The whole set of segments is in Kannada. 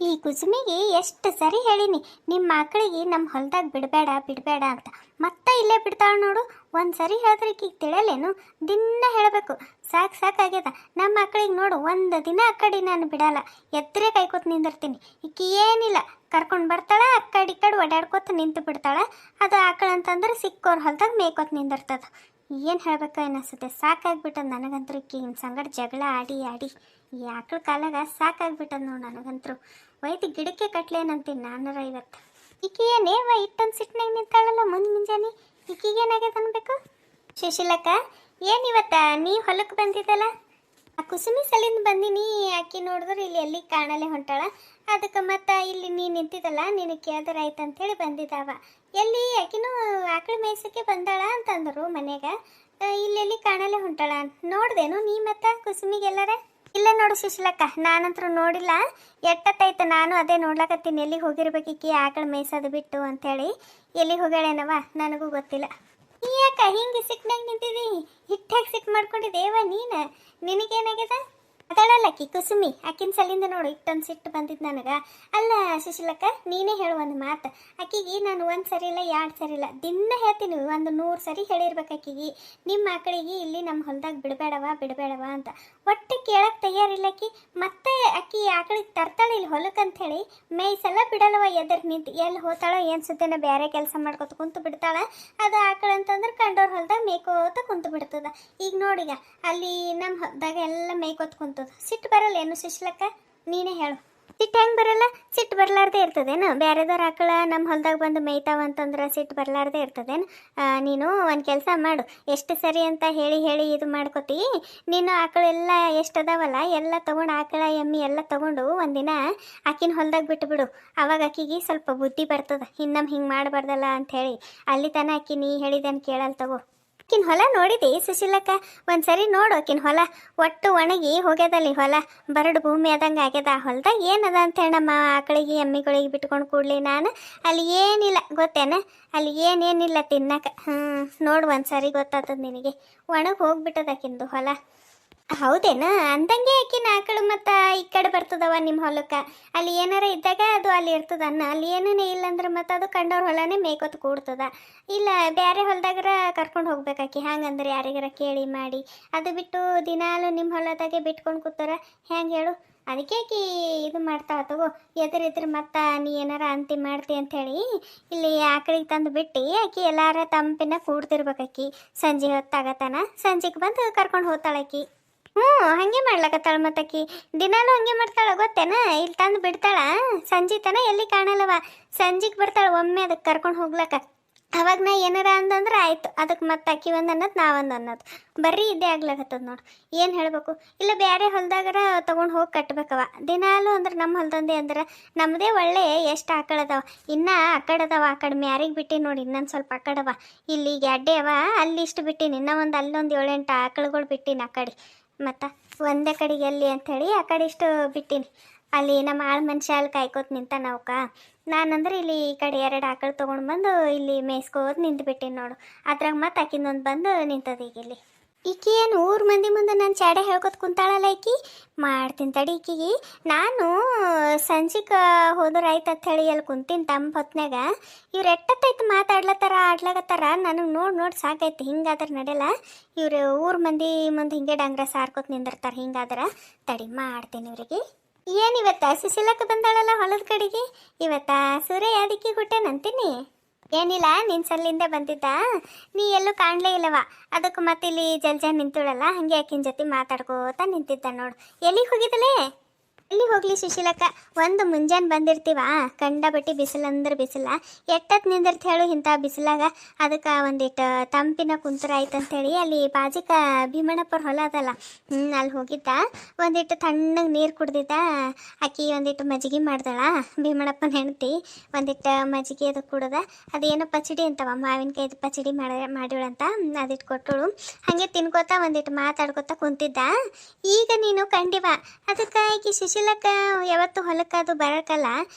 ಈ ಕುಸುಮಿಗೆ ಎಷ್ಟು ಸರಿ ಹೇಳಿನಿ ನಿಮ್ಮ ಮಕ್ಕಳಿಗೆ ನಮ್ಮ ಹೊಲದಾಗ ಬಿಡಬೇಡ ಬಿಡಬೇಡ ಅಂತ. ಮತ್ತೆ ಇಲ್ಲೇ ಬಿಡ್ತಾಳೆ ನೋಡು. ಒಂದು ಸರಿ ಹೇಳಿದ್ರೆ ಈಗ ತಿಳಿಯಲೇನು? ದಿನ ಹೇಳಬೇಕು. ಸಾಕು ಸಾಕಾಗ್ಯದ. ನಮ್ಮ ಮಕ್ಕಳಿಗೆ ನೋಡು, ಒಂದು ದಿನ ಆ ಕಡೆ ನಾನು ಬಿಡಲ್ಲ. ಎತ್ತರೆ ಕೈಕೋತ ನಿಂದಿರ್ತೀನಿ. ಈಕಿ ಏನಿಲ್ಲ, ಕರ್ಕೊಂಡು ಬರ್ತಾಳೆ, ಆ ಕಡೆ ಈ ಕಡೆ ಓಡಾಡ್ಕೋತ ನಿಂತು ಬಿಡ್ತಾಳೆ. ಅದು ಆಕಳ ಅಂತಂದ್ರೆ ಸಿಕ್ಕೋರ್ ಹೊಲದಾಗ ಮೇಯ್ಕೋತ ನಿಂದಿರ್ತದ. ಏನು ಹೇಳ್ಬೇಕು ಅನ್ನಿಸುತ್ತೆ. ಸಾಕಾಗ್ಬಿಟ್ಟದ ನನಗಂತೂ ಈಕಿನ ಸಂಗಡ ಜಗಳ ಆಡಿ ಆಡಿ. ಈ ಆಕಳ ಕಾಲಾಗ ಸಾಕಾಗ್ಬಿಟ್ಟದ ನೋಡು ನನಗಂತೂ. ಒಯ್ದು ಗಿಡಕ್ಕೆ ಕಟ್ಲೇನಂತೀನಿ ನಾನರ ಇವತ್ತು. ಈಕಿ ಏನೇವ ಇಟ್ಟೊಂದು ಸಿಟ್ಟಿನಾಗ ನಿಂತಾಳಲ್ಲ ಮುಂಜಾನೆ. ಈಕಿಗೇನಾಗ್ಯದ ಅನ್ಬೇಕು? ಸುಶೀಲಕ್ಕ, ಏನಿವತ್ತ ನೀ ಹೊಲಕ್ಕೆ ಬಂದಿದ್ದಲ್ಲ? ಆ ಕುಸುಮಿ ಸಲಿಂದ ಬಂದಿನಿ. ಆಕಿ ನೋಡಿದ್ರೆ ಇಲ್ಲಿ ಎಲ್ಲಿ ಕಾಣಲೆ ಹೊಂಟಾಳ. ಅದಕ್ಕೆ ಮತ್ತೆ ಇಲ್ಲಿ ನೀ ನಿಂತಿದ್ದಲ್ಲ, ನಿನಗೆ ಕೇಳಿದ್ರೆ ಆಯ್ತು ಅಂತೇಳಿ ಬಂದಿದ್ದಾವ. ಎಲ್ಲಿ ಆಕಿನೂ ಆಕಳ ಮೇಯ್ಸಕ್ಕೆ ಬಂದಾಳ ಅಂತಂದರು ಮನ್ಯಾಗ. ಇಲ್ಲೆಲ್ಲಿ ಕಾಣಲೆ ಹೊಂಟಾಳ. ನೋಡ್ದೇನು ನೀ ಮತ್ತೆ ಕುಸುಮಿಗೆಲ್ಲರ? ಇಲ್ಲ ನೋಡು ಸುಶೀಲಕ್ಕ, ನಾನಂತರೂ ನೋಡಿಲ್ಲ. ಎಟ್ಟತ್ತೈತೆ ನಾನು ಅದೇ ನೋಡ್ಲಕತ್ತೀನಿ. ಎಲ್ಲಿಗೆ ಹೋಗಿರ್ಬೇಕಿಕ್ಕಿ ಆಕಳ ಮೇಯ್ಸೋದು ಬಿಟ್ಟು ಅಂಥೇಳಿ. ಎಲ್ಲಿಗೆ ಹೋಗ್ಯಾಳೇನವ ನನಗೂ ಗೊತ್ತಿಲ್ಲ. ನೀ ಯಾಕ ಹಿಂಗೆ ಸಿಟ್ನಾಗ ನಿಂತಿದ್ದಿ? ಹಿಟ್ಟಾಗಿ ಸಿಟ್ಟು ಮಾಡ್ಕೊಂಡಿದ್ದೇವ ನೀನು? ನಿನಗೇನಾಗ್ಯದ? ಅದಳಲ್ಲ ಆಕಿ ಕುಸುಮಿ, ಆಕಿನ ಸಲಿಂದ ನೋಡು ಇಟ್ಟೊಂದು ಸಿಟ್ಟು ಬಂದಿದ್ದು ನನಗೆ. ಅಲ್ಲ ಸುಶೀಲಕ್ಕ, ನೀನೇ ಹೇಳು ಒಂದು ಮಾತು. ಆಕಿಗೆ ನಾನು ಒಂದು ಸರಿ ಇಲ್ಲ, ಎರಡು ಸರಿ ಇಲ್ಲ, ದಿನ ಹೇಳ್ತೀನಿ. ಒಂದು 100 ಸರಿ ಹೇಳಿರ್ಬೇಕು ಆಕಿಗೆ, ನಿಮ್ಮ ಮಕ್ಕಳಿಗೆ ಇಲ್ಲಿ ನಮ್ಮ ಹೊಲದಾಗ ಬಿಡಬೇಡವ ಬಿಡಬೇಡವ ಅಂತ. ಒಟ್ಟು ಕೇಳಕ್ಕೆ ತಯಾರಿಲ್ಲ ಆಕಿ. ಮತ್ತೆ ಆಕಿ ಆಕಳಿಗೆ ತರ್ತಾಳೆ ಇಲ್ಲಿ ಹೊಲಕ್ಕೆ ಅಂಥೇಳಿ. ಮೇಯ್ಸೆಲ್ಲ ಬಿಡಲ್ಲವ. ಎದುರು ನಿಂತು ಎಲ್ಲಿ ಹೋತಾಳೋ ಏನು ಸುತ್ತೇನೋ ಬೇರೆ ಕೆಲಸ ಮಾಡ್ಕೊತ ಕುಂತು ಬಿಡ್ತಾಳೆ. ಅದು ಆಕಳ ಅಂತಂದ್ರೆ ಕಂಡೋರ್ ಹೊಲದಾಗ ಮೇಯ್ಕೋತ ಕುಂತು ಬಿಡ್ತದ. ಈಗ ನೋಡಿಗ ಅಲ್ಲಿ ನಮ್ಮ ಹೊಲದಾಗ ಎಲ್ಲ ಮೇಯ್ಕೋತ ಕುಂತು ಸಿಟ್ಟು ಬರಲ್ಲ ಏನು ಸುಶೀಲಕ್ಕ? ನೀನೇ ಹೇಳು. ಸಿಟ್ಟು ಹೆಂಗೆ ಬರಲ್ಲ? ಸಿಟ್ಟು ಬರಲಾರ್ದೆ ಇರ್ತದೇನು? ಬೇರೆದವ್ರ ಆಕಳ ನಮ್ಮ ಹೊಲದಾಗ ಬಂದು ಮೇಯ್ತಾವ ಅಂತಂದ್ರೆ ಸಿಟ್ಟು ಬರಲಾರ್ದೆ ಇರ್ತದೇನು? ನೀನು ಒಂದು ಕೆಲಸ ಮಾಡು. ಎಷ್ಟು ಸರಿ ಅಂತ ಹೇಳಿ ಹೇಳಿ ಇದು ಮಾಡ್ಕೋತಿ. ನೀನು ಆಕಳೆಲ್ಲ ಎಷ್ಟು ಅದಾವಲ್ಲ ಎಲ್ಲ ತೊಗೊಂಡು, ಆಕಳ ಎಮ್ಮಿ ಎಲ್ಲ ತೊಗೊಂಡು ಒಂದಿನ ಆಕಿನ ಹೊಲದಾಗ ಬಿಟ್ಟುಬಿಡು. ಅವಾಗ ಆಕಿಗೆ ಸ್ವಲ್ಪ ಬುದ್ಧಿ ಬರ್ತದೆ. ಇನ್ನೊಮ್ಮೆ ಹಿಂಗೆ ಮಾಡಬಾರ್ದಲ್ಲ ಅಂಥೇಳಿ. ಅಲ್ಲಿ ತನಕ ಆಕಿ ನೀ ಹೇಳಿದನ್ನು ಕೇಳಲ್ಲ ತಗೋ. ಆಕಿನ ಹೊಲ ನೋಡಿದಿ ಸುಶೀಲಕ್ಕ? ಒಂದು ಸರಿ ನೋಡು ಆಕಿನ ಹೊಲ. ಒಟ್ಟು ಒಣಗಿ ಹೋಗ್ಯದಲ್ಲಿ ಹೊಲ. ಬರಡು ಭೂಮಿ ಆದಂಗೆ ಆಗ್ಯದ. ಆ ಹೊಲದಾಗ ಏನದ ಅಂತೇಳಿ ನಮ್ಮ ಆಕಳಿಗೆ ಎಮ್ಮಿಗಳಿಗೆ ಬಿಟ್ಕೊಂಡು ಕೂಡಲಿ ನಾನು ಅಲ್ಲಿ ಏನಿಲ್ಲ ಗೊತ್ತೇನ? ಅಲ್ಲಿ ಏನೇನಿಲ್ಲ ತಿನ್ನಕ್ಕೆ. ನೋಡು ಒಂದು ಸರಿ ಗೊತ್ತಾಗ್ತದ ನಿನಗೆ. ಒಣಗಿ ಹೋಗ್ಬಿಟ್ಟದ ಆಕಿಂದು ಹೊಲ. ಹೌದೇನ? ಅಂದಂಗೆ ಆಕಿನ ಆಕಳು ಮತ್ತು ಈ ಕಡೆ ಬರ್ತದವ ನಿಮ್ಮ ಹೊಲಕ್ಕೆ. ಅಲ್ಲಿ ಏನಾರ ಇದ್ದಾಗ ಅದು ಅಲ್ಲಿ ಇರ್ತದ ಅನ್ನ. ಅಲ್ಲಿ ಏನೇ ಇಲ್ಲಂದ್ರೆ ಮತ್ತು ಅದು ಕಂಡವ್ರ ಹೊಲನೇ ಮೇಯ್ಕೊತ ಕೂಡ್ತದ. ಇಲ್ಲ ಬೇರೆ ಹೊಲದಾಗರ ಕರ್ಕೊಂಡು ಹೋಗ್ಬೇಕಾಕಿ. ಹಂಗಂದ್ರೆ ಯಾರಿಗಾರ ಕೇಳಿ ಮಾಡಿ. ಅದು ಬಿಟ್ಟು ದಿನಾಲು ನಿಮ್ಮ ಹೊಲದಾಗೆ ಬಿಟ್ಕೊಂಡು ಕೂತಾರ ಹೆಂಗೆ ಹೇಳು? ಅದಕ್ಕೆ ಆಕಿ ಇದು ಮಾಡ್ತಾಳ ತಗೋ. ಎದುರಿದ್ರೆ ಮತ್ತು ನೀ ಏನಾರ ಅಂತಿ ಮಾಡ್ತಿ ಅಂಥೇಳಿ ಇಲ್ಲಿ ಆಕಳಿಗೆ ತಂದು ಬಿಟ್ಟು ಆಕಿ ಎಲ್ಲಾರ ತಂಪಿನ ಕೂಡ್ತಿರ್ಬೇಕಾಕಿ. ಸಂಜೆ ಹೊತ್ತಾಗತ್ತಾನ ಸಂಜೆಗೆ ಬಂದು ಕರ್ಕೊಂಡು ಹೋಗ್ತಾಳಕಿ. ಹಂಗೆ ಮಾಡ್ಲಕತ್ತಾಳ ಮತ್ತಾಕಿ. ದಿನಾಲು ಹಂಗೆ ಮಾಡ್ತಾಳ ಗೊತ್ತೇನ? ಇಲ್ಲಿ ತಂದು ಬಿಡ್ತಾಳ, ಸಂಜೆ ತನ ಎಲ್ಲಿ ಕಾಣಲ್ಲವ. ಸಂಜೆಗೆ ಬರ್ತಾಳ ಒಮ್ಮೆ ಅದಕ್ಕೆ ಕರ್ಕೊಂಡು ಹೋಗ್ಲಕ್ಕ. ಅವಾಗ ನಾ ಏನಾರ ಅಂದಂದ್ರೆ ಆಯ್ತು. ಅದಕ್ಕೆ ಮತ್ತೆ ಅಕ್ಕಿ ಒಂದು ಅನ್ನೋದು ನಾವೊಂದು ಅನ್ನೋದು ಬರ್ರಿ ಇದೇ ಆಗ್ಲಾಕತ್ತದ ನೋಡು. ಏನು ಹೇಳಬೇಕು? ಇಲ್ಲ ಬೇರೆ ಹೊಲದಾಗರ ತೊಗೊಂಡು ಹೋಗಿ ಕಟ್ಬೇಕವ. ದಿನಾಲು ಅಂದ್ರೆ ನಮ್ಮ ಹೊಲದಂದೆ ಅಂದ್ರೆ ನಮ್ಮದೇ ಒಳ್ಳೆ ಎಷ್ಟು ಆಕಳದವ. ಇನ್ನೂ ಆ ಕಡೆ ಅದಾವ. ಆ ಕಡೆ ಮ್ಯಾರಿಗೆ ಬಿಟ್ಟಿನಿ ನೋಡಿ. ಇನ್ನೊಂದು ಸ್ವಲ್ಪ ಆ ಕಡೆವ. ಇಲ್ಲಿ ಗೆಡ್ಡೆ ಅವ, ಅಲ್ಲಿ ಇಷ್ಟು ಬಿಟ್ಟಿನಿ. ಇನ್ನೂ ಒಂದು ಅಲ್ಲೊಂದು 7-8 ಆಕಳುಗಳು ಬಿಟ್ಟಿನಿ ಆ ಕಡೆ. ಮತ್ತು ಒಂದೇ ಕಡೆಗೆ ಎಲ್ಲಿ ಅಂಥೇಳಿ ಆ ಕಡೆ ಇಷ್ಟು ಬಿಟ್ಟಿನಿ. ಅಲ್ಲಿ ನಮ್ಮ ಆಳು ಮನುಷ್ಯ ಅಲ್ಲಿ ಕಾಯ್ಕೋತ ನಿಂತ ನಾವ್ಕ. ನಾನಂದ್ರೆ ಇಲ್ಲಿ ಈ ಕಡೆ 2 ಆಕಳು ತೊಗೊಂಡು ಬಂದು ಇಲ್ಲಿ ಮೇಯ್ಸ್ಕೋತ ನಿಂತು ಬಿಟ್ಟಿನಿ ನೋಡು. ಅದ್ರಾಗ ಮತ್ತೆ ಆಕಿಂದೊಂದು ಬಂದು ನಿಂತದ ಈಗ ಇಲ್ಲಿ. ಈಕಿ ಏನು 100 ಮಂದಿ ಮುಂದೆ ನಾನು ಚಾಡೆ ಹೇಳ್ಕೊತ ಕುಂತಾಳಲ್ಲ ಈಕಿ. ಮಾಡ್ತೀನಿ ತಡಿ ಈಕಿಗೆ. ನಾನು ಸಂಜೆಗೆ ಹೋದ್ರೆ ಆಯ್ತು ಅಂತ ಹೇಳಿ ಅಲ್ಲಿ ಕುಂತೀನಿ ತಂಪು ಹೊತ್ನಾಗ. ಇವ್ರು ಎಟ್ಟತ್ತೈತೆ ಮಾತಾಡ್ಲತ್ತಾರ ಆಡ್ಲಾಗತ್ತಾರ. ನನಗೆ ನೋಡಿ ಸಾಕೈತಿ. ಹಿಂಗಾದ್ರೆ ನಡೆಯಲ್ಲ. ಇವ್ರು 100 ಮಂದಿ ಮುಂದೆ ಹಿಂಗೆ ಡಂಗ್ರ ಸಾರ್ಕೋತ ನಿಂದಿರ್ತಾರೆ. ಹಿಂಗಾದ್ರೆ ತಡಿ ಮಾಡ್ತೀನಿ ಇವ್ರಿಗೆ. ಏನಿವತ್ತ ಸುಶೀಲಕ್ಕೆ ಬಂದಾಳಲ್ಲ ಹೊಲದ ಕಡೆಗೆ? ಇವತ್ತ ಸೂರ್ಯ ಯಾದಕ್ಕಿ ಹುಟ್ಟೇನಂತೀನಿ. ಏನಿಲ್ಲ, ನಿನ್ನ ಸಲ್ಲಿಂದ ಬಂದಿದ್ದ. ನೀ ಎಲ್ಲೂ ಕಾಣಲೇ ಇಲ್ಲವ. ಅದಕ್ಕೆ ಮತ್ತೆ ಇಲ್ಲಿ ಜಲ್ಜ ನಿಂತುಳಲ್ಲ, ಹಾಗೆ ಆಕಿನ ಜೊತೆ ಮಾತಾಡ್ಕೋತ ನಿಂತಿದ್ದ ನೋಡು. ಎಲ್ಲಿಗೆ ಹೋಗಿದ್ದಲೇ? ಎಲ್ಲಿ ಹೋಗ್ಲಿ ಸುಶೀಲಕ್ಕ, ಒಂದು ಮುಂಜಾನೆ ಬಂದಿರ್ತೀವ. ಕಂಡ ಬಟ್ಟಿ ಬಿಸಿಲು ಅಂದ್ರೆ ಬಿಸಿಲ. ಎಟ್ಟತ್ತು ನಿಂದಿರ್ತ ಹೇಳು ಇಂಥ ಬಿಸಿಲಾಗ. ಅದಕ್ಕೆ ಒಂದಿಟ್ಟು ತಂಪಿನ ಕುಂತರ ಆಯ್ತಂತೇಳಿ ಅಲ್ಲಿ ಬಾಜಿಕ ಭೀಮಣ್ಣಪ್ಪರ ಹೊಲ ಅದಲ್ಲ, ಅಲ್ಲಿ ಹೋಗಿದ್ದ. ಒಂದಿಟ್ಟು ತಣ್ಣಗೆ ನೀರು ಕುಡ್ದಿದ್ದ. ಆಕಿ ಒಂದಿಟ್ಟು ಮಜ್ಜಿಗೆ ಮಾಡ್ದಳ. ಭೀಮಣ್ಣಪ್ಪನ ಹೆಂಡತಿ ಒಂದಿಟ್ಟು ಮಜ್ಜಿಗೆ ಅದು ಕುಡ್ದ. ಅದೇನೋ ಪಚಡಿ ಅಂತವ, ಮಾವಿನಕಾಯ್ದು ಪಚಡಿ ಮಾಡಿವಳಂತ. ಅದಿಟ್ಟು ಕೊಟ್ಟಳು. ಹಾಗೆ ತಿನ್ಕೋತ ಒಂದಿಟ್ಟು ಮಾತಾಡ್ಕೋತ ಕುಂತಿದ್ದ. ಈಗ ನೀನು ಕಂಡಿವ. ಅದಕ್ಕೆ ಆಕಿ ಸುಶೀಲಕ್ಕ ಯಾವತ್ತು ಹೊಲಕ್ಕೆ ಅದು ಬರೋಕ್ಕಲ್ಲ.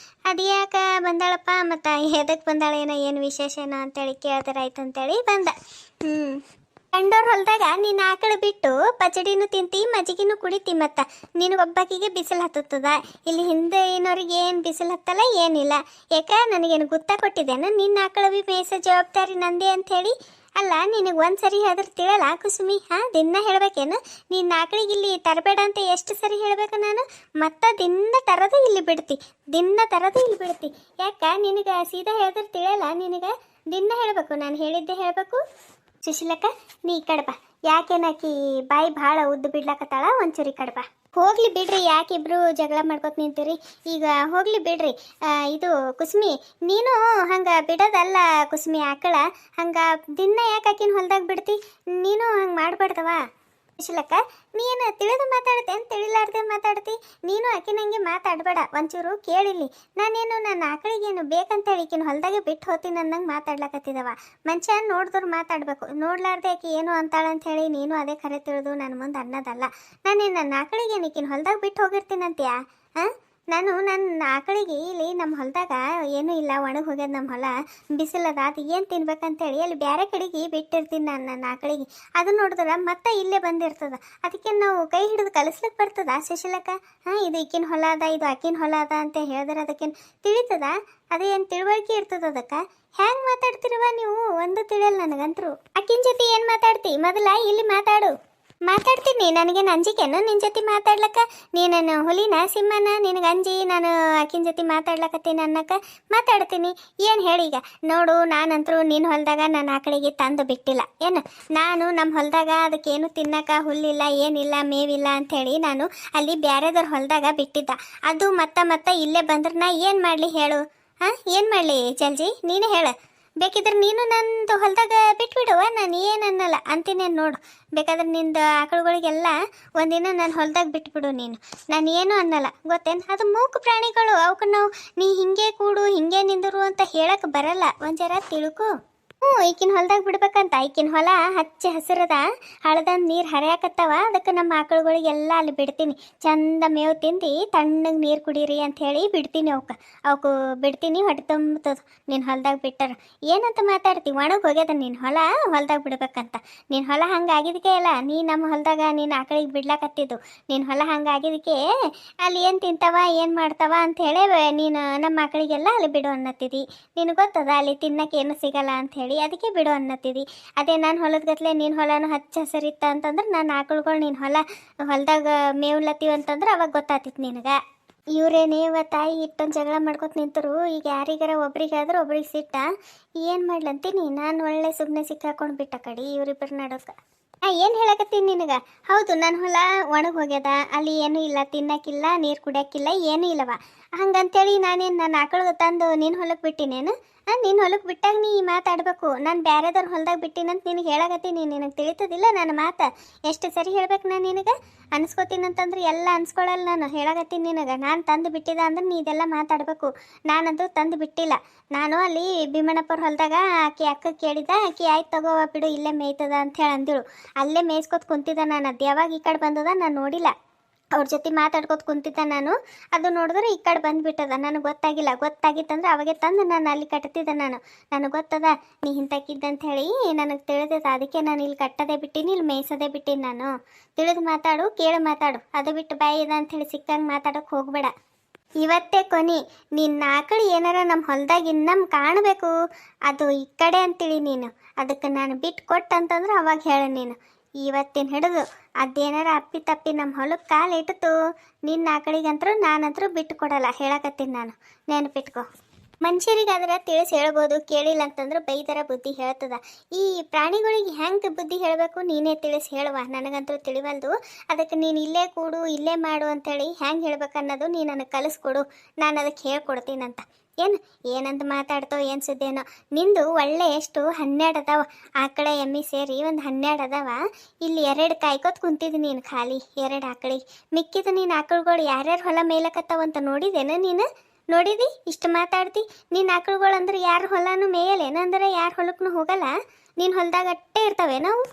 ಅದು ಯಾಕೆ ಬಂದಾಳಪ್ಪ ಮತ್ತು ಎದಕ್ಕೆ ಬಂದಾಳೇನೋ, ಏನು ವಿಶೇಷ ಏನೋ ಅಂತೇಳಿ ಕೇಳಿದ್ರೆ ಆಯ್ತು ಅಂತೇಳಿ ಬಂದ. ಕಂಡೋರ್ ಹೊಲ್ದಾಗ ನೀನ್ ಆಕಳ ಬಿಟ್ಟು ಪಚಡಿನೂ ತಿಂತಿ ಮಜ್ಜಿಗೆನೂ ಕುಡಿತಿ ಮತ್ತ ನಿನಗೊಬ್ಬಾಕಿಗೆ ಬಿಸಿಲು ಹತ್ತದ. ಇಲ್ಲಿ ಹಿಂದೆ ಏನೋರಿಗೆ ಏನು ಬಿಸಿಲು ಹತ್ತಲ್ಲ ಏನಿಲ್ಲ. ಯಾಕ ನನಗೇನು ಗುತ್ತಾ ಕೊಟ್ಟಿದ್ದೇನ ನಿನ್ನ ಆಕಳ ಬಿ ಮೇಯ್ಸೋ ಜವಾಬ್ದಾರಿ ನಂದೇ ಅಂತ ಹೇಳಿ? ಅಲ್ಲ ನಿನಗೆ ಒಂದ್ಸರಿ ಹೇಳಿದ್ರೆ ತಿಳಲ್ಲ ಕುಸುಮಿ? ದಿನ ಹೇಳ್ಬೇಕೇನು? ನಿನ್ನ ಆಕಳಿಗೆ ಇಲ್ಲಿ ತರಬೇಡ ಅಂತ ಎಷ್ಟು ಸರಿ ಹೇಳ್ಬೇಕು ನಾನು? ಮತ್ತೆ ದಿನ ತರದು ಇಲ್ಲಿ ಬಿಡ್ತಿ, ದಿನ ತರದು ಇಲ್ಲಿ ಬಿಡ್ತಿ. ಯಾಕ ನಿನಗೆ ಸೀದಾ ಹೇಳಿದ್ರೆ ತಿಳಲ್ಲ? ನಿನಗೆ ದಿನ ಹೇಳಬೇಕು, ನಾನು ಹೇಳಿದ್ದೆ ಹೇಳಬೇಕು. ಸುಶೀಲಕ್ಕ ನೀ ಈ ಕಡೆ ಬಾ. ಯಾಕೆನಾಕಿ ಬಾಯಿ ಭಾಳ ಉದ್ದು ಬಿಡ್ಲಾಕತ್ತಾಳ, ಒಂಚೂರಿ ಕಡೆ ಬಾ. ಹೋಗ್ಲಿ ಬಿಡ್ರಿ, ಯಾಕಿಬ್ರು ಜಗಳ ಮಾಡ್ಕೊತ ನಿಂತೀರಿ? ಈಗ ಹೋಗ್ಲಿ ಬಿಡ್ರಿ. ಇದು ಕುಸುಮಿ, ನೀನು ಹಂಗೆ ಬಿಡೋದಲ್ಲ ಕುಸುಮಿ ಆಕಳ. ಹಂಗೆ ದಿನ ಯಾಕೆ ಆಕಿನ ಹೊಲ್ದಾಗ ಬಿಡ್ತಿ? ನೀನು ಹಂಗೆ ಮಾಡಬಾರ್ದವ. ಸುಶೀಲಕ್ಕ ನೀನು ತಿಳಿದು ಮಾತಾಡ್ತೆ ಅಂತ ತಿಳಿಲಾರ್ದೆ ಮಾತಾಡ್ತಿ? ನೀನು ಆಕಿನಂಗೆ ಮಾತಾಡಬೇಡ, ಒಂಚೂರು ಕೇಳಿಲ್ಲಿ. ನಾನೇನು ನನ್ನ ಆಕಳಿಗೇನು ಬೇಕಂತ ಹೇಳಿ ಈಕಿನ ಹೊಲ್ದಾಗೆ ಬಿಟ್ಟು ಹೋಗ್ತೀನಿ ಅನ್ನಂಗೆ ಮಾತಾಡ್ಲಕತ್ತಿದವ. ಮನುಷ್ಯ ನೋಡಿದ್ರು ಮಾತಾಡಬೇಕು, ನೋಡ್ಲಾರ್ದೆ ಆಕಿ ಏನು ಅಂತಾಳಂತ ಹೇಳಿ ನೀನು ಅದೇ ಖರೆ ತಿಳಿದು ನನ್ನ ಮುಂದೆ ಅನ್ನೋದಲ್ಲ. ನಾನೇನು ನನ್ನ ಆಕಳಿಗೇನು ಈಕಿನ ಹೊಲ್ದಾಗ ಬಿಟ್ಟು ಹೋಗಿರ್ತೀನಂತೀಯಾ? ನಾನು ನನ್ನ ಆಕಳಿಗೆ ಇಲ್ಲಿ ನಮ್ಮ ಹೊಲದಾಗ ಏನೂ ಇಲ್ಲ, ಒಣಗಿ ಹೋಗ್ಯದ ನಮ್ಮ ಹೊಲ, ಬಿಸಿಲದ, ಅದು ಏನು ತಿನ್ಬೇಕಂತೇಳಿ ಅಲ್ಲಿ ಬೇರೆ ಕಡೆಗೆ ಬಿಟ್ಟಿರ್ತೀನಿ ನಾನು ನನ್ನ ಆಕಳಿಗೆ. ಅದು ನೋಡಿದ್ರೆ ಮತ್ತೆ ಇಲ್ಲೇ ಬಂದಿರ್ತದ. ಅದಕ್ಕೆ ನಾವು ಕೈ ಹಿಡಿದು ಕಲಿಸ್ಲಿಕ್ಕೆ ಬರ್ತದ ಸುಶೀಲಕ್ಕ? ಇದು ಈಕಿನ ಹೊಲ ಅದ, ಇದು ಆಕಿನ ಹೊಲ ಅದ ಅಂತ ಹೇಳಿದ್ರೆ ಅದಕ್ಕೇನು ತಿಳಿತದ? ಅದೇನು ತಿಳುವಳಿಕೆ ಇರ್ತದ ಅದಕ್ಕೆ? ಹ್ಯಾಂಗೆ ಮಾತಾಡ್ತಿರವ ನೀವು? ಒಂದು ತಿಳಿಯಲ್ಲ ನನಗಂತರು. ಆಕಿನ ಜೊತೆ ಏನು ಮಾತಾಡ್ತಿ? ಮೊದಲ ಇಲ್ಲಿ ಮಾತಾಡು. ಮಾತಾಡ್ತೀನಿ, ನನಗೇನು ಅಂಜಿಕೆನು ನಿನ್ನ ಜೊತೆ ಮಾತಾಡ್ಲಕ್ಕ? ನೀನು ಹುಲಿನ ಸಿಂಹನ ನಿನಗೆ ಅಂಜಿ ನಾನು ಆಕಿನ ಜೊತೆ ಮಾತಾಡ್ಲಕತ್ತೀನಿ ಅನ್ನಕ್ಕೆ? ಮಾತಾಡ್ತೀನಿ. ಏನು ಹೇಳೀಗ ನೋಡು, ನಾನಂತರೂ ನಿನ್ನ ಹೊಲದಾಗ ನನ್ನ ಆಕಳಿಗೆ ತಂದು ಬಿಟ್ಟಿಲ್ಲ ಏನು. ನಾನು ನಮ್ಮ ಹೊಲದಾಗ ಅದಕ್ಕೇನು ತಿನ್ನಕ್ಕೆ ಹುಲ್ಲಿಲ್ಲ, ಏನಿಲ್ಲ, ಮೇವಿಲ್ಲ ಅಂಥೇಳಿ ನಾನು ಅಲ್ಲಿ ಬ್ಯಾರೆದವ್ರ ಹೊಲದಾಗ ಬಿಟ್ಟಿದ್ದ. ಅದು ಮತ್ತೆ ಇಲ್ಲೇ ಬಂದ್ರೆ ನಾ ಏನು ಮಾಡಲಿ ಹೇಳು? ಏನು ಮಾಡಲಿ ಜಲ್ಜಿ ನೀನೇ ಹೇಳು. ಬೇಕಿದ್ರೆ ನೀನು ನಂದು ಹೊಲದಾಗ ಬಿಟ್ಬಿಡುವ, ನಾನು ಏನು ಅನ್ನಲ್ಲ ಅಂತೀನೇನು ನೋಡು. ಬೇಕಾದ್ರೆ ನಿಂದು ಆಕಳುಗಳಿಗೆಲ್ಲ ಒಂದಿನ ನಾನು ಹೊಲದಾಗ ಬಿಟ್ಬಿಡು ನೀನು, ನಾನು ಏನು ಅನ್ನಲ್ಲ. ಗೊತ್ತೇನು? ಅದು ಮೂಕು ಪ್ರಾಣಿಗಳು, ಅವಕ್ಕೆ ನಾವು ನೀ ಹಿಂಗೆ ಕೂಡು ಹಿಂಗೆ ನಿಂದರು ಅಂತ ಹೇಳಕ್ಕೆ ಬರಲ್ಲ. ಒಂದು ಜರ ತಿಳ್ಕೊ. ಈಕಿನ ಹೊಲ್ದಾಗ ಬಿಡ್ಬೇಕಂತ. ಈಕಿನ ಹೊಲ ಹಚ್ಚ ಹಸಿರದ ಹಳದಂದು ನೀರು ಹರಿಯಾಕತ್ತವ. ಅದಕ್ಕೆ ನಮ್ಮ ಆಕಳುಗಳಿಗೆಲ್ಲ ಅಲ್ಲಿ ಬಿಡ್ತೀನಿ. ಚಂದ ಮೇವು ತಿಂದು ತಣ್ಣಗೆ ನೀರು ಕುಡೀರಿ ಅಂತ ಹೇಳಿ ಬಿಡ್ತೀನಿ. ಅವಕ್ಕೆ ಬಿಡ್ತೀನಿ. ಹೊಟ್ಟೆ ತುಂಬುತ್ತದೆ ನಿನ್ನ ಹೊಲ್ದಾಗ ಬಿಟ್ಟಾರ. ಏನಂತ ಮಾತಾಡ್ತಿ? ಒಣಗಿ ಹೋಗ್ಯದ ನಿನ್ನ ಹೊಲ್ದಾಗ ಬಿಡ್ಬೇಕಂತ. ನಿನ್ನ ಹೊಲ ಹಂಗೆ ಆಗಿದ್ದಕ್ಕೆ ಅಲ್ಲ ನೀ ನಮ್ಮ ಹೊಲದಾಗ ನಿನ್ನ ಆಕಳಿಗೆ ಬಿಡ್ಲಾಕತ್ತಿದ್ದು. ನಿನ್ನ ಹೊಲ ಹಂಗೆ ಆಗಿದ್ದಕ್ಕೆ ಅಲ್ಲಿ ಏನು ತಿಂತಾವ ಏನು ಮಾಡ್ತಾವ ಅಂಥೇಳಿ ನೀನು ನಮ್ಮ ಆಕಳಿಗೆಲ್ಲ ಅಲ್ಲಿ ಬಿಡು ಅನ್ನತ್ತಿದ್ದಿ. ನಿನಗೆ ಗೊತ್ತದ ಅಲ್ಲಿ ತಿನ್ನಕ್ಕೆ ಏನು ಸಿಗಲ್ಲ ಅಂಥೇಳಿ, ಅದಕ್ಕೆ ಬಿಡು ಅನ್ನತ್ತಿದ್ದಿ. ಅದೇ ನಾನು ಹೊಲದ ಗತ್ಲೆ ನಿನ್ನ ಹೊಲನೂ ಹಚ್ಚ ಹಸಿರಿತ್ತ ಅಂತಂದ್ರೆ ನಾನು ಆಕಳುಗಳು ನಿನ್ನ ಹೊಲದಾಗ ಮೇವ್ಲತ್ತೀವಿ ಅಂತಂದ್ರೆ ಅವಾಗ ಗೊತ್ತಾಗ್ತಿತ್ತು ನಿನಗೆ. ಇವ್ರೇನೇವ ತಾಯಿ ಇಟ್ಟೊಂದು ಜಗಳ ಮಾಡ್ಕೊತ ನಿಂತರು. ಈಗ ಯಾರಿಗಾರ ಒಬ್ರಿಗಾದ್ರೆ ಒಬ್ರಿಗೆ ಸಿಟ್ಟ. ಏನು ಮಾಡ್ಲಂತೀನಿ ನಾನು ಒಳ್ಳೆ ಸುಮ್ಮನೆ ಸಿಕ್ಕಾಕೊಂಡು ಬಿಟ್ಟ ಕಡೆ ಇವರಿಬ್ಬರು ನಡೋಕೆ. ಏನು ಹೇಳಕತ್ತೀನಿ ನಿನಗೆ? ಹೌದು, ನನ್ನ ಹೊಲ ಒಣಗಿ ಹೋಗ್ಯದ, ಅಲ್ಲಿ ಏನೂ ಇಲ್ಲ, ತಿನ್ನಕ್ಕಿಲ್ಲ, ನೀರು ಕುಡಿಯೋಕ್ಕಿಲ್ಲ, ಏನೂ ಇಲ್ಲವ. ಹಂಗಂತೇಳಿ ನಾನೇನು ನನ್ನ ಆಕಳು ತಂದು ನಿನ್ನ ಹೊಲಕ್ಕೆ ಬಿಟ್ಟಿನೇನು? ನಿನ್ನ ಹೊಲಕ್ಕೆ ಬಿಟ್ಟಾಗ ನೀ ಮಾತಾಡಬೇಕು. ನಾನು ಬೇರೆದವ್ರ ಹೊಲ್ದಾಗ ಬಿಟ್ಟಿನಂತ ನಿನಗೆ ಹೇಳಕತ್ತೀನಿ. ನಿನಗೆ ತಿಳಿತದಿಲ್ಲ ನನ್ನ ಮಾತು? ಎಷ್ಟು ಸರಿ ಹೇಳ್ಬೇಕು ನಾನು ನಿನಗೆ? ಅನ್ಸ್ಕೊತೀನಂತಂದ್ರೆ ಎಲ್ಲ ಅನ್ಸ್ಕೊಳ್ಳಲ್ಲ. ನಾನು ಹೇಳಕತ್ತೀನಿ ನಿನಗೆ, ನಾನು ತಂದು ಬಿಟ್ಟಿದ್ದ ಅಂದ್ರೆ ನೀ ಇದೆಲ್ಲ ಮಾತಾಡಬೇಕು. ನಾನಂತೂ ತಂದು ಬಿಟ್ಟಿಲ್ಲ. ನಾನು ಅಲ್ಲಿ ಭೀಮಣ್ಣಪ್ಪರ ಹೊಲದಾಗ ಆಕಿ ಅಕ್ಕ ಕೇಳಿದ, ಆಕಿ ಆಯ್ತು ತಗೋವ ಬಿಡು ಇಲ್ಲೇ ಮೇಯ್ತದ ಅಂತ ಹೇಳಿ ಅಂದಿಳು. ಅಲ್ಲೇ ಮೇಯ್ಸ್ಕೊತ ಕುಂತಿದ್ದ ನಾನು. ಅದು ಯಾವಾಗ ಈ ಕಡೆ ಬಂದದ ನಾನು ನೋಡಿಲ್ಲ. ಅವ್ರ ಜೊತೆ ಮಾತಾಡ್ಕೊತ ಕುಂತಿದ್ದ ನಾನು. ಅದು ನೋಡಿದ್ರೆ ಈ ಕಡೆ ಬಂದುಬಿಟ್ಟದ. ನನಗೆ ಗೊತ್ತಾಗಿಲ್ಲ. ಗೊತ್ತಾಗಿತ್ತಂದ್ರೆ ಅವಾಗೆ ತಂದು ನಾನು ಅಲ್ಲಿ ಕಟ್ತಿದ್ದೆ. ನನಗೆ ಗೊತ್ತದ ನೀ ಹಿಂತಕ್ಕಿದ್ದಂತ ಹೇಳಿ ನನಗೆ ತಿಳಿದದ. ಅದಕ್ಕೆ ನಾನು ಇಲ್ಲಿ ಕಟ್ಟದೇ ಬಿಟ್ಟಿನಿ, ಇಲ್ಲಿ ಮೇಯ್ಸೋದೇ ಬಿಟ್ಟಿನಿ. ನಾನು ತಿಳಿದು ಮಾತಾಡು, ಕೇಳಿ ಮಾತಾಡು. ಅದು ಬಿಟ್ಟು ಬಾಯಿ ಇದೆ ಅಂಥೇಳಿ ಸಿಕ್ಕಂಗೆ ಮಾತಾಡೋಕೆ ಹೋಗಬೇಡ. ಇವತ್ತೇ ಕೊನೆ. ನಿನ್ನ ಆಕಳು ಏನಾರ ನಮ್ಮ ಹೊಲದಾಗ ಇನ್ನಮ್ಮ ಕಾಣಬೇಕು, ಅದು ಈ ಕಡೆ ಅಂತೇಳಿ ನೀನು ಅದಕ್ಕೆ ನಾನು ಬಿಟ್ಟು ಕೊಟ್ಟಂತಂದ್ರೆ ಅವಾಗ ಹೇಳು ನೀನು. ಇವತ್ತಿನ ಹಿಡಿದು ಅದೇನಾರ ಅಪ್ಪಿ ತಪ್ಪಿ ನಮ್ಮ ಹೊಲಕ್ಕೆ ಕಾಲು ಇಟ್ಟಿತು ನಿನ್ನ ಆಕಳಿಗಂತರೂ ನಾನಂತರೂ ಬಿಟ್ಟು ಕೊಡಲ್ಲ. ಹೇಳಕತ್ತೀನಿ ನಾನು, ನೆನಪಿಟ್ಕೊ. ಮನುಷ್ಯರಿಗಾದ್ರೆ ತಿಳಿಸಿ ಹೇಳ್ಬೋದು, ಕೇಳಿಲ್ಲ ಅಂತಂದ್ರೆ ಬೈದರ ಬುದ್ಧಿ ಹೇಳ್ತದ. ಈ ಪ್ರಾಣಿಗಳಿಗೆ ಹೆಂಗೆ ಬುದ್ಧಿ ಹೇಳಬೇಕು ನೀನೇ ತಿಳಿಸಿ ಹೇಳುವ. ನನಗಂತೂ ತಿಳಿವಲ್ದು. ಅದಕ್ಕೆ ನೀನು ಇಲ್ಲೇ ಕೂಡು ಇಲ್ಲೇ ಮಾಡು ಅಂತೇಳಿ ಹೆಂಗೆ ಹೇಳ್ಬೇಕನ್ನೋದು ನೀನು ನನಗೆ ಕಲಿಸ್ಕೊಡು, ನಾನು ಅದಕ್ಕೆ ಹೇಳ್ಕೊಡ್ತೀನಂತ. ಏನಂತ ಮಾತಾಡ್ತೋ ಏನು ಸುದ್ದೇನೋ. ನಿಂದು ಒಳ್ಳೆ ಎಷ್ಟು 12 ಅದಾವ ಆಕಳ ಎಮ್ಮಿ ಸೇರಿ, ಒಂದು 12 ಅದಾವ. ಇಲ್ಲಿ 2 ಕಾಯ್ಕೋತ ಕುಂತಿದ್ದು ನೀನು, ಖಾಲಿ 2 ಆಕಳಿಗೆ. ಮಿಕ್ಕಿದ ನೀನು ಆಕಳುಗಳು ಯಾರ್ಯಾರು ಹೊಲ ಮೇಲಕತ್ತಾವಂತ ನೋಡಿದೇನ ನೀನು? ನೋಡಿದಿ? ಇಷ್ಟು ಮಾತಾಡ್ತಿ. ನಿನ್ನ ಆಕಳುಗಳು ಅಂದ್ರೆ ಯಾರು ಹೊಲನೂ ಮೇಯಲೇನಂದ್ರೆ ಯಾರು ಹೊಲಕ್ಕೂ ಹೋಗಲ್ಲ. ನಿನ್ನ ಹೊಲದಾಗ ಅಟ್ಟೆ ಇರ್ತವೆ ನಾವು.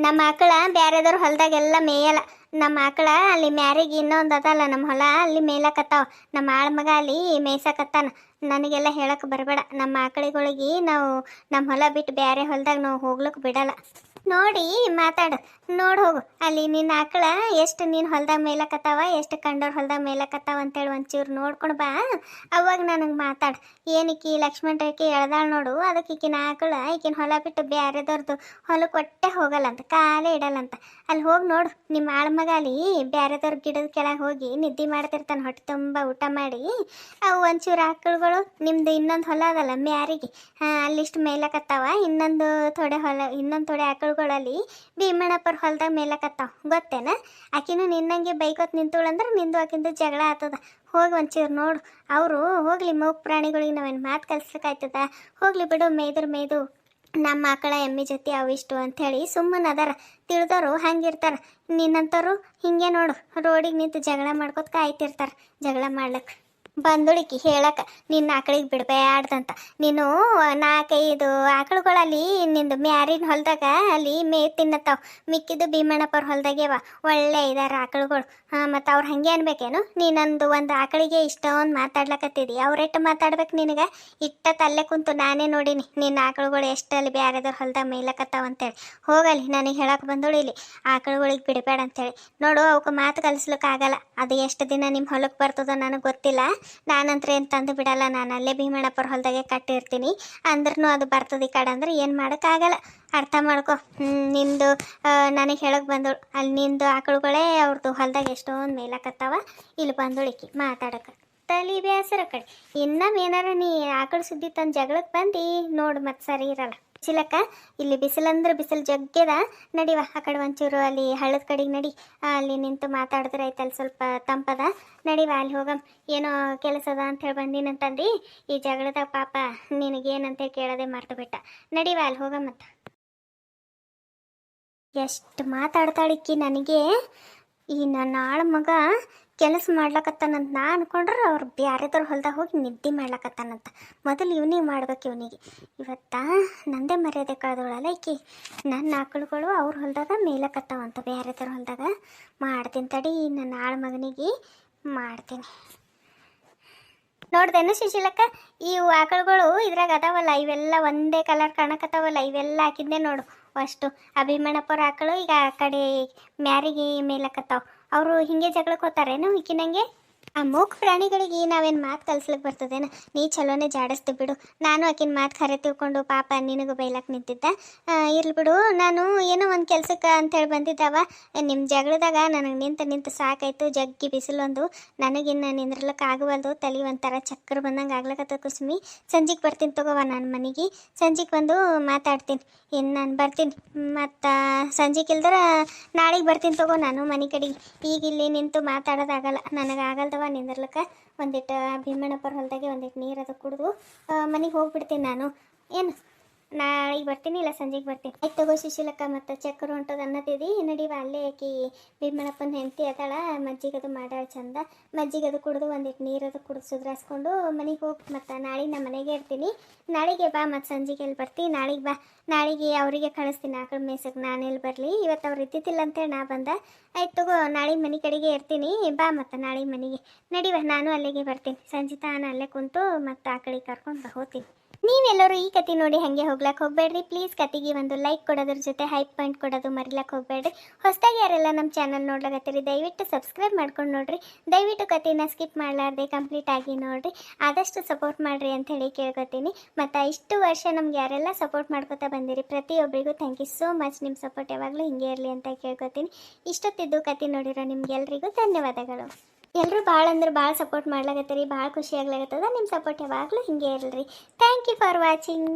ನಮ್ಮ ಆಕಳ ಬ್ಯಾರೆದವ್ರ ಹೊಲದಾಗೆಲ್ಲ ಮೇಯಲ್ಲ. ನಮ್ಮ ಆಕಳ ಅಲ್ಲಿ ಮ್ಯಾರಿಗೆ ಇನ್ನೊಂದು ಅದಲ್ಲ ನಮ್ಮ ಹೊಲ, ಅಲ್ಲಿ ಮೇಲಕತ್ತಾವ. ನಮ್ಮ ಆಳ್ಮಗ ಅಲ್ಲಿ ಮೇಯ್ಸಕತ್ತಾನ. ನನಗೆಲ್ಲ ಹೇಳಕ್ಕೆ ಬರಬೇಡ. ನಮ್ಮ ಆಕಳಿಗಳಿಗೆ ನಾವು ನಮ್ಮ ಹೊಲ ಬಿಟ್ಟು ಬೇರೆ ಹೊಲದಾಗ ನಾವು ಹೋಗ್ಲಿಕ್ಕೆ ಬಿಡಲ್ಲ. ನೋಡಿ ಮಾತಾಡು. ನೋಡು ಹೋಗು ಅಲ್ಲಿ ನಿನ್ನ ಆಕಳ ಎಷ್ಟು ನೀನು ಹೊಲ್ದಾಗ ಮೇಲಕತ್ತಾವ, ಎಷ್ಟು ಕಂಡೋರ್ ಹೊಲ್ದಾಗ ಮೇಲಕತ್ತಾವ ಅಂತೇಳಿ ಒಂಚೂರು ನೋಡ್ಕೊಂಡು ಬಾ. ಅವಾಗ ನನಗೆ ಮಾತಾಡು. ಏನಕ್ಕಿ ಲಕ್ಷ್ಮಣ ರೇಖೆ ಎಳ್ದಾಳ ನೋಡು, ಅದಕ್ಕೆ ಈಕಿನ ಆಕಳ ಈಕಿನ ಹೊಲ ಬಿಟ್ಟು ಬ್ಯಾರೆದವ್ರದ್ದು ಹೊಲಕ್ಕೆ ಒಟ್ಟೆ ಹೋಗಲ್ಲಂತ, ಕಾಲೇ ಇಡಲ್ಲಂತ. ಅಲ್ಲಿ ಹೋಗಿ ನೋಡು, ನಿಮ್ಮ ಆಳ್ಮಗ ಅಲ್ಲಿ ಬ್ಯಾರೆದವ್ರ ಗಿಡದ ಕೆಳಗೆ ಹೋಗಿ ನಿದ್ದೆ ಮಾಡ್ತಿರ್ತಾನೆ, ಹೊಟ್ಟೆ ತುಂಬ ಊಟ ಮಾಡಿ. ಅವು ಒಂಚೂರು ಆಕಳುಗಳು ನಿಮ್ದು ಇನ್ನೊಂದು ಹೊಲ ಅದಲ್ಲ ಮ್ಯಾರಿಗೆ, ಅಲ್ಲಿಷ್ಟು ಮೇಲಕತ್ತಾವ. ಇನ್ನೊಂದು ಥೋಡೆ ಆಕಳುಗಳಲ್ಲಿ ಭೀಮಣ್ಣಪ್ಪರ ಹೊಲ್ದಾಗ ಮೇಲಕತ್ತಾವ, ಗೊತ್ತೇನ? ಆಕಿನೂ ನಿನ್ನಂಗೆ ಬೈಕೋತ್ ನಿಂತುಳಂದ್ರೆ ನಿಂದು ಆಕಿಂದು ಜಗಳ ಆತದ. ಹೋಗಿ ಒಂಚೂರು ನೋಡು. ಅವರು ಹೋಗ್ಲಿ ಮೂಕ್ ಪ್ರಾಣಿಗಳಿಗೆ ನಾವೇನು ಮಾತು ಕಲಿಸ್ಲಿಕ್ಕಾಯ್ತದ? ಹೋಗ್ಲಿ ಬಿಡು, ಮೇಯ್ದು ನಮ್ಮ ಆಕಳ ಎಮ್ಮೆ ಜೊತೆ ಅವಿಷ್ಟು ಅಂಥೇಳಿ ಸುಮ್ಮನೆ ಅದಾರ. ತಿಳಿದವರು ಹಂಗಿರ್ತಾರೆ. ನಿನ್ನಂಥವ್ರು ಹಿಂಗೆ ನೋಡು, ರೋಡಿಗೆ ನಿಂತು ಜಗಳ ಮಾಡ್ಕೊತ ಕಾಯ್ತಿರ್ತಾರೆ, ಜಗಳ ಮಾಡ್ಲಿಕ್ಕೆ. ಬಂದುಳಿಕಿ ಹೇಳಕ್ಕ ನಿನ್ನ ಆಕಳಿಗೆ ಬಿಡಬೇಡ್ದಂತ. ನೀನು 4-5 ಆಕಳುಗಳಲ್ಲಿ ನಿಂದು ಮ್ಯಾರಿನ ಹೊಲದಾಗ ಅಲ್ಲಿ ಮೇವು ತಿನ್ನತ್ತಾವ, ಮಿಕ್ಕಿದ್ದು ಭೀಮಣ್ಣಪ್ಪವ್ರ ಹೊಲದಾಗ್ಯವ. ಒಳ್ಳೆ ಇದಾರ ಆಕಳುಗಳು. ಮತ್ತು ಅವ್ರು ಹಾಗೆ ಅನ್ಬೇಕೇನು? ನೀನೊಂದು ಒಂದು ಆಕಳಿಗೆ ಇಷ್ಟೊಂದು ಮಾತಾಡ್ಲಕತ್ತಿದಿ, ಅವ್ರೆಟ್ಟು ಮಾತಾಡ್ಬೇಕು ನಿನಗೆ? ಇಟ್ಟ ತಲ್ಲೇ ಕುಂತು ನಾನೇ ನೋಡೀನಿ ನಿನ್ನ ಆಕಳುಗಳು ಎಷ್ಟು ಅಲ್ಲಿ ಬ್ಯಾರೆದವ್ರ ಹೊಲ್ದಾಗ ಮೇಯ್ಲಕತ್ತಾವ ಅಂತೇಳಿ. ಹೋಗಲಿ, ನನಗೆ ಹೇಳಕ್ಕೆ ಬಂದೋಳು ಇಲ್ಲಿ ಆಕಳುಗಳಿಗೆ ಬಿಡಬೇಡ ಅಂತೇಳಿ. ನೋಡು, ಅವಕ್ಕೆ ಮಾತು ಕಲಿಸ್ಲಿಕ್ಕಾಗಲ್ಲ. ಅದು ಎಷ್ಟು ದಿನ ನಿಮ್ಮ ಹೊಲಕ್ಕೆ ಬರ್ತದೋ ನನಗೆ ಗೊತ್ತಿಲ್ಲ. ನಾನಂತ್ರ ಏನು ತಂದು ಬಿಡಲ್ಲ, ನಾನು ಅಲ್ಲೇ ಭೀಮಣ್ಣಪ್ಪರ ಹೊಲದಾಗೆ ಕಟ್ಟಿರ್ತೀನಿ. ಅಂದ್ರೂ ಅದು ಬರ್ತದೆ ಈ ಕಡೆ ಅಂದ್ರೆ ಏನು ಮಾಡೋಕ್ಕಾಗಲ್ಲ. ಅರ್ಥ ಮಾಡ್ಕೊ. ನಿಂದು ನನಗೆ ಹೇಳಕ್ಕೆ ಬಂದಳು, ಅಲ್ಲಿ ನಿಂದು ಆಕಳುಗಳೇ ಅವ್ರದ್ದು ಹೊಲದಾಗ ಎಷ್ಟೊಂದು ಮೇಲಕತ್ತಾವ. ಇಲ್ಲಿ ಬಂದೊಳಿಕಿ ಮಾತಾಡಕ್ಕೆ ತಲೆ ಬೇಸರ ಕಡೆ. ಏನಾರ ನೀ ಆಕಳು ಸುದ್ದಿ ತಂದು ಜಗಳಕ್ಕೆ ಬಂದು ನೋಡು, ಮತ್ತೆ ಸರಿ ಇರಲ್ಲ. ಬಿಸಿಲಕ್ಕ ಇಲ್ಲಿ ಬಿಸಿಲಂದ್ರೆ ಬಿಸಿಲು ಜಗ್ಗ್ಯದ. ನಡಿವ ಆ ಕಡೆ ಒಂಚೂರು ಅಲ್ಲಿ ಹಳ್ಳದ ಕಡೆಗೆ ನಡಿ, ಅಲ್ಲಿ ನಿಂತು ಮಾತಾಡಿದ್ರೆ ಐತಲ್ಲಿ ಸ್ವಲ್ಪ ತಂಪದ. ನಡಿವ ಅಲ್ಲಿ ಹೋಗಮ್. ಏನೋ ಕೆಲಸ ಅದ ಅಂಥೇಳಿ ಬಂದಿನಂತಂದು ಈ ಜಗಳದಾಗ ಪಾಪ ನಿನಗೇನಂತ ಕೇಳೋದೆ ಮರ್ತು ಬಿಟ್ಟ. ನಡಿವ ಅಲ್ಲಿ ಹೋಗಮ್. ಮತ್ತು ಎಷ್ಟು ಮಾತಾಡ್ತಾಳಿಕ್ಕಿ ನನಗೆ. ಈ ನನ್ನ ಆಳು ಮಗ ಕೆಲಸ ಮಾಡ್ಲಕತ್ತಾನಂತ ನಾ ಅನ್ಕೊಂಡ್ರೆ ಅವ್ರು ಬ್ಯಾರೆದವ್ರ ಹೊಲ್ದಾಗ ಹೋಗಿ ನಿದ್ದೆ ಮಾಡ್ಲಕತ್ತಾನಂತ. ಮೊದಲು ಇವನಿಗೆ ಮಾಡ್ಬೇಕು. ಇವನಿಗೆ ಇವತ್ತ ನಂದೇ ಮರ್ಯಾದೆ ಕಳೆದೋಳಲ್ಲ ಈಕಿ. ನನ್ನ ಆಕಳುಗಳು ಅವ್ರ ಹೊಲ್ದಾಗ ಮೇಲಕತ್ತಾವಂತ ಬ್ಯಾರೆದವ್ರ ಹೊಲ್ದಾಗ. ಮಾಡ್ತೀನಿ ತಡಿ, ನನ್ನ ಆಳು ಮಗನಿಗೆ ಮಾಡ್ತೀನಿ. ನೋಡ್ದೇನು ಸುಶೀಲಕ್ಕ, ಈ ಆಕಳುಗಳು ಇದ್ರಾಗ ಅದಾವಲ್ಲ, ಇವೆಲ್ಲ ಒಂದೇ ಕಲರ್ ಕಾಣಕತ್ತಾವಲ್ಲ, ಇವೆಲ್ಲ ಹಾಕಿದ್ದೆ ನೋಡು ಅಷ್ಟು. ಅಭಿಮಣ್ಣಪ್ಪರ ಆಕಳು ಈಗ ಆ ಕಡೆ ಮ್ಯಾರಿಗೆ ಮೇಲಕತ್ತಾವ. ಅವರು ಹಿಂಗೆ ಜಗಳಕ್ಕೆ ಹೋಗ್ತಾರೇನು ಈಕಿನಂಗೆ? ಆ ಮೂಕ್ ಪ್ರಾಣಿಗಳಿಗೆ ನಾವೇನು ಮಾತು ಕಲಿಸ್ಲಿಕ್ಕೆ ಬರ್ತದೇನ? ನೀ ಚಲೋನೇ ಜಾಡಿಸ್ತು ಬಿಡು. ನಾನು ಆಕಿನ ಮಾತು ಖರೆ ತಿಳ್ಕೊಂಡು ಪಾಪ ನಿನಗೂ ಬೈಲಕ್ಕೆ ನಿಂತಿದ್ದ. ಇರ್ಲಿ ಬಿಡು, ನಾನು ಏನೋ ಒಂದು ಕೆಲ್ಸಕ್ಕೆ ಅಂತೇಳಿ ಬಂದಿದ್ದಾವ. ನಿಮ್ಮ ಜಗಳದಾಗ ನನಗೆ ನಿಂತು ಸಾಕಾಯ್ತು. ಜಗ್ಗಿ ಬಿಸಿಲೊಂದು, ನನಗಿನ್ನು ನಿಂದ್ರಲಕ್ಕೆ ಆಗವಲ್ದು. ತಲೆ ಒಂಥರ ಚಕ್ಕರ್ ಬಂದಂಗೆ ಆಗ್ಲಕತ್ತ ಕುಸುಮಿ. ಸಂಜೆಗೆ ಬರ್ತೀನಿ ತಗೋವ ನಾನು ಮನೆಗೆ. ಸಂಜೆಗೆ ಬಂದು ಮಾತಾಡ್ತೀನಿ. ಇನ್ನು ನಾನು ಬರ್ತೀನಿ. ಮತ್ತು ಸಂಜೆಗೆ ಇಲ್ದ್ರೆ ನಾಳೆಗೆ ಬರ್ತೀನಿ ತಗೋ ನಾನು ಮನೆ ಕಡೆಗೆ. ಈಗ ಇಲ್ಲಿ ನಿಂತು ಮಾತಾಡೋದಾಗಲ್ಲ, ನನಗಾಗಲ್ದವ ನಿಂದಿರ್ಲಕ್ಕೆ. ಒಂದಿಟ್ಟು ಭೀಮಣ್ಣಪ್ಪರ ಹೊಲದಾಗೆ ಒಂದಿಟ್ಟು ನೀರದು ಕುಡಿದು ಮನೆಗೆ ಹೋಗ್ಬಿಡ್ತೀನಿ ನಾನು. ಏನು ನಾಳೆಗೆ ಬರ್ತೀನಿ, ಇಲ್ಲ ಸಂಜೆಗೆ ಬರ್ತೀನಿ. ಆಯ್ತು ತಗೋ ಸುಶೀಲಕ್ಕ. ಮತ್ತು ಚಕ್ಕರು ಹೊಂಟೋದು ಅನ್ನತಿದ್ದಿ. ನಡಿವ ಅಲ್ಲೇ ಆಕಿ ಭೀಮಣ್ಣಪ್ಪನ ಹೆಂಡತಿ ಅದಾಳ, ಮಜ್ಜಿಗದು ಮಾಡಾಳ ಚಂದ. ಮಜ್ಜಿಗದು ಕುಡಿದು ಒಂದಿಟ್ಟು ನೀರದು ಕುಡಿದು ಸುಧಾರಿಸ್ಕೊಂಡು ಮನೆಗೆ ಹೋಗಿ. ಮತ್ತು ನಾಳೆಗೆ ನಾನು ಮನೆಗೆ ಇರ್ತೀನಿ. ನಾಳೆಗೆ ಬಾ, ಮತ್ತು ಸಂಜೆಗೆ ಎಲ್ಲಿ ಬರ್ತೀನಿ? ನಾಳೆಗೆ ಬಾ. ನಾಳೆಗೆ ಅವರಿಗೆ ಕಳಿಸ್ತೀನಿ ಆಕಳ ಮೇಸಕ್ಕೆ. ನಾನೆಲ್ಲಿ ಬರಲಿ? ಇವತ್ತು ಅವ್ರು ಇದ್ದಿದ್ದಿಲ್ಲ ಅಂತೇಳಿ ನಾ ಬಂದ. ಆಯ್ತು ತಗೋ, ನಾಳೆಗೆ ಮನೆ ಕಡೆಗೆ ಇರ್ತೀನಿ. ಬಾ ಮತ್ತು ನಾಳೆಗೆ ಮನೆಗೆ ನಡಿವ. ನಾನು ಅಲ್ಲಿಗೆ ಬರ್ತೀನಿ. ಸಂಜೆ ತಾನು ಅಲ್ಲೇ ಕುಂತು ಮತ್ತು ಆಕಳಿಗೆ ಕರ್ಕೊಂಡು ಹೋಗ್ತೀನಿ. ನೀವೆಲ್ಲರೂ ಈ ಕತೆ ನೋಡಿ ಹಾಗೆ ಹೋಗ್ಲಕ್ಕೆ ಹೋಗಬೇಡ್ರಿ. ಪ್ಲೀಸ್ ಕತೆಗೆ ಒಂದು ಲೈಕ್ ಕೊಡೋದ್ರ ಜೊತೆ ಹೈಪ್ ಪಾಯಿಂಟ್ ಕೊಡೋದು ಮರಿಲಕ್ಕೆ ಹೋಗಬೇಡ್ರಿ. ಹೊಸದಾಗಿ ಯಾರೆಲ್ಲ ನಮ್ಮ ಚಾನಲ್ ನೋಡ್ಲಕತ್ತೀರಿ ದಯವಿಟ್ಟು ಸಬ್ಸ್ಕ್ರೈಬ್ ಮಾಡ್ಕೊಂಡು ನೋಡ್ರಿ. ದಯವಿಟ್ಟು ಕತೆನ ಸ್ಕಿಪ್ ಮಾಡಲಾರ್ದೆ ಕಂಪ್ಲೀಟ್ ಆಗಿ ನೋಡ್ರಿ. ಆದಷ್ಟು ಸಪೋರ್ಟ್ ಮಾಡಿರಿ ಅಂಥೇಳಿ ಕೇಳ್ಕೊತೀನಿ. ಮತ್ತು ಇಷ್ಟು ವರ್ಷ ನಮ್ಗೆ ಯಾರೆಲ್ಲ ಸಪೋರ್ಟ್ ಮಾಡ್ಕೊತಾ ಬಂದಿರಿ ಪ್ರತಿಯೊಬ್ಬರಿಗೂ ಥ್ಯಾಂಕ್ ಯು ಸೋ ಮಚ್. ನಿಮ್ಮ ಸಪೋರ್ಟ್ ಯಾವಾಗಲೂ ಹಿಂಗೆ ಇರಲಿ ಅಂತ ಕೇಳ್ಕೊತೀನಿ. ಇಷ್ಟೊತ್ತಿದ್ದು ಕತೆ ನೋಡಿರೋ ನಿಮ್ಗೆಲ್ರಿಗೂ ಧನ್ಯವಾದಗಳು. ಎಲ್ಲರೂ ಭಾಳ ಅಂದ್ರೆ ಭಾಳ ಸಪೋರ್ಟ್ ಮಾಡ್ಲಾಗತ್ತೀರಿ, ಭಾಳ ಖುಷಿ ಆಗ್ಲಾಗತ್ತದ. ನಿಮ್ಮ ಸಪೋರ್ಟ್ ಯಾವಾಗಲೂ ಹಿಂಗೆ ಇರಲಿ. Thank you for watching.